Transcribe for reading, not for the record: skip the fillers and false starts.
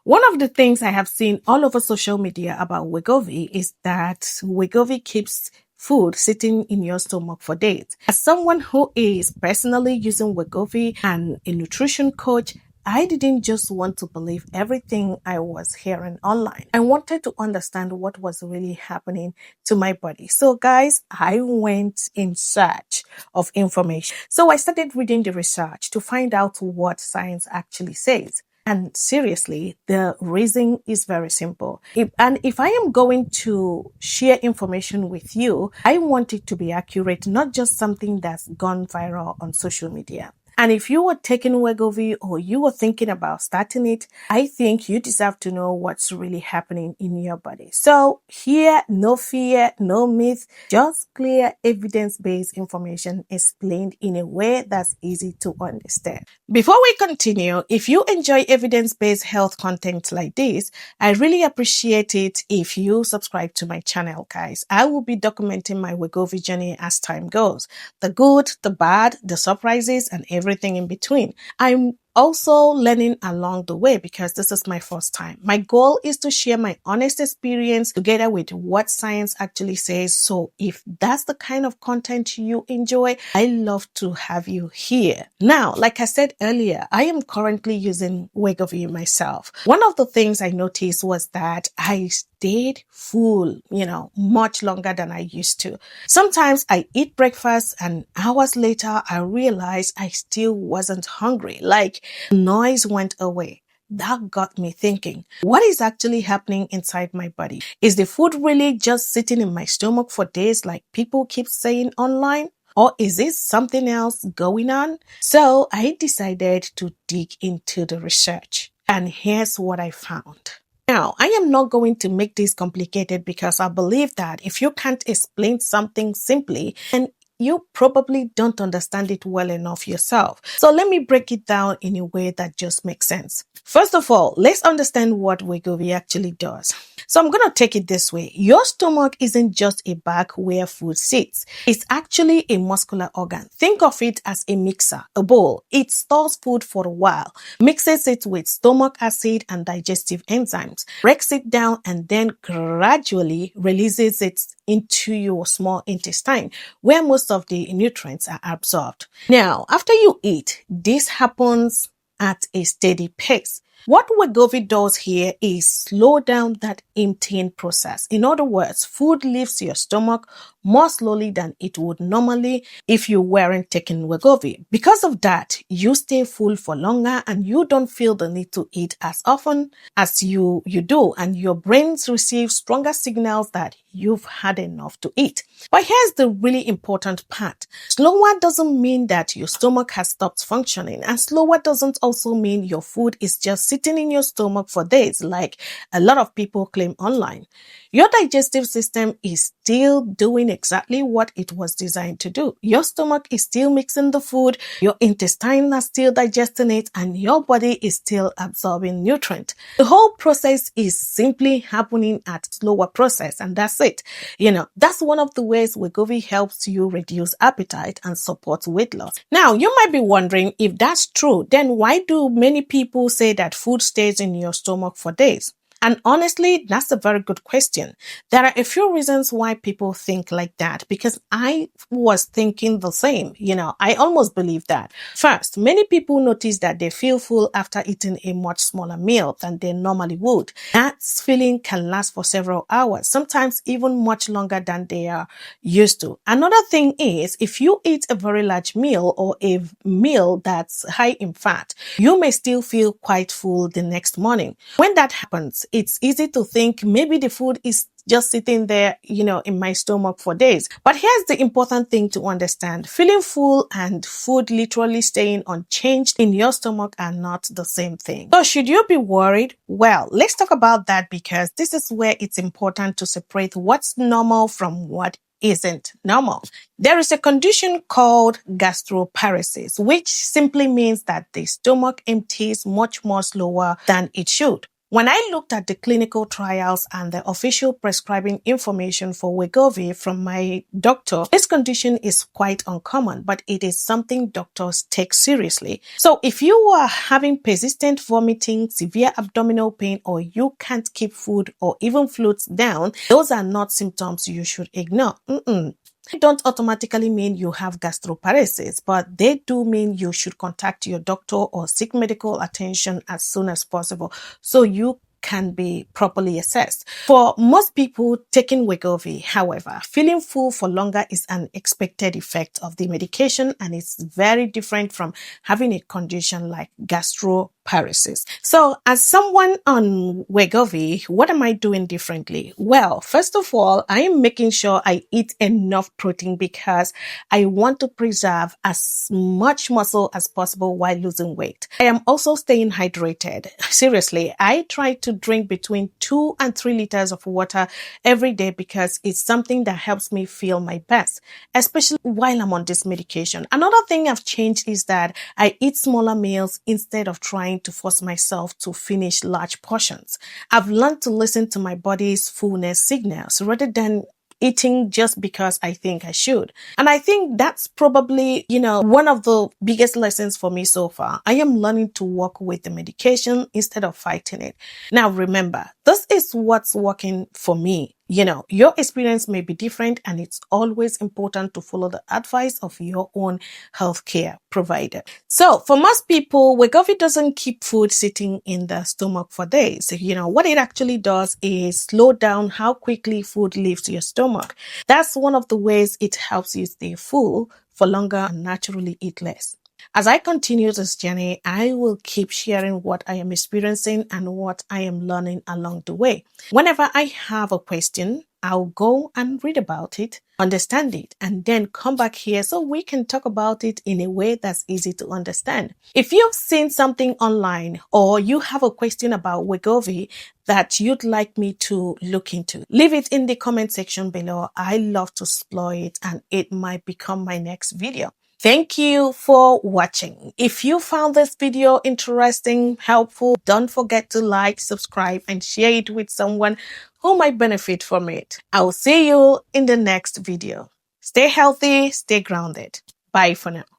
One of the things I have seen all over social media about Wegovy is that Wegovy keeps food sitting in your stomach for days. As someone who is personally using Wegovy and a nutrition coach, I didn't just want to believe everything I was hearing online. I wanted to understand what was really happening to my body. So guys, I went in search of information. So I started reading the research to find out what science actually says. And seriously, the reason is very simple. If I am going to share information with you, I want it to be accurate, not just something that's gone viral on social media. And if you are taking Wegovy or you are thinking about starting it, I think you deserve to know what's really happening in your body. So here, no fear, no myth, just clear evidence-based information explained in a way that's easy to understand. Before we continue, if you enjoy evidence-based health content like this, I really appreciate it if you subscribe to my channel, guys. I will be documenting my Wegovy journey as time goes. The good, the bad, the surprises, and everything in between. I'm also learning along the way because this is my first time. My goal is to share my honest experience together with what science actually says. So if that's the kind of content you enjoy, I love to have you here. Now, like I said earlier, I am currently using Wegovy myself. One of the things I noticed was that I stayed full, much longer than I used to. Sometimes I eat breakfast and hours later I realized I still wasn't hungry. Like noise went away. That got me thinking, what is actually happening inside my body? Is the food really just sitting in my stomach for days like people keep saying online? Or is it something else going on? So I decided to dig into the research. And here's what I found. Now, I am not going to make this complicated because I believe that if you can't explain something simply, then you probably don't understand it well enough yourself. So let me break it down in a way that just makes sense. First of all, let's understand what Wegovy actually does. So I'm going to take it this way. Your stomach isn't just a bag where food sits. It's actually a muscular organ. Think of it as a mixer, a bowl. It stores food for a while, mixes it with stomach acid and digestive enzymes, breaks it down, and then gradually releases it into your small intestine, where most of the nutrients are absorbed. Now, after you eat, this happens at a steady pace. What Wegovy does here is slow down that emptying process. In other words, food leaves your stomach more slowly than it would normally if you weren't taking Wegovy. Because of that, you stay full for longer and you don't feel the need to eat as often as you do, and your brains receive stronger signals that you've had enough to eat. But here's the really important part. Slower doesn't mean that your stomach has stopped functioning, and slower doesn't also mean your food is just sitting in your stomach for days like a lot of people claim online. Your digestive system is still doing exactly what it was designed to do. Your stomach is still mixing the food, your intestines are still digesting it, and your body is still absorbing nutrients. The whole process is simply happening at a slower process, and that's it. That's one of the ways Wegovy helps you reduce appetite and support weight loss. Now, you might be wondering, if that's true, then why do many people say that food stays in your stomach for days? And honestly, that's a very good question. There are a few reasons why people think like that, because I was thinking the same. I almost believe that. First, many people notice that they feel full after eating a much smaller meal than they normally would. That feeling can last for several hours, sometimes even much longer than they are used to. Another thing is, if you eat a very large meal or a meal that's high in fat, you may still feel quite full the next morning. When that happens, it's easy to think maybe the food is just sitting there, in my stomach for days. But here's the important thing to understand. Feeling full and food literally staying unchanged in your stomach are not the same thing. So should you be worried? Well, let's talk about that, because this is where it's important to separate what's normal from what isn't normal. There is a condition called gastroparesis, which simply means that the stomach empties much more slower than it should. When I looked at the clinical trials and the official prescribing information for Wegovy from my doctor, this condition is quite uncommon, but it is something doctors take seriously. So if you are having persistent vomiting, severe abdominal pain, or you can't keep food or even fluids down, those are not symptoms you should ignore. They don't automatically mean you have gastroparesis, but they do mean you should contact your doctor or seek medical attention as soon as possible so you can be properly assessed. For most people taking Wegovy, however, feeling full for longer is an expected effect of the medication, and it's very different from having a condition like gastroparesis. So as someone on Wegovy, what am I doing differently? Well, first of all, I am making sure I eat enough protein because I want to preserve as much muscle as possible while losing weight. I am also staying hydrated. Seriously, I try to drink between 2 and 3 liters of water every day because it's something that helps me feel my best, especially while I'm on this medication. Another thing I've changed is that I eat smaller meals instead of trying to force myself to finish large portions. I've learned to listen to my body's fullness signals rather than eating just because I think I should. And I think that's probably, one of the biggest lessons for me so far. I am learning to work with the medication instead of fighting it. Now, remember, this is what's working for me. Your experience may be different, and it's always important to follow the advice of your own healthcare provider. So for most people, Wegovy doesn't keep food sitting in the stomach for days. What it actually does is slow down how quickly food leaves your stomach. That's one of the ways it helps you stay full for longer and naturally eat less. As I continue this journey, I will keep sharing what I am experiencing and what I am learning along the way. Whenever I have a question, I'll go and read about it, understand it, and then come back here so we can talk about it in a way that's easy to understand. If you've seen something online or you have a question about Wegovy that you'd like me to look into, leave it in the comment section below. I love to explore it, and it might become my next video. Thank you for watching. If you found this video interesting, helpful, don't forget to like, subscribe, and share it with someone who might benefit from it. I'll see you in the next video. Stay healthy, stay grounded. Bye for now.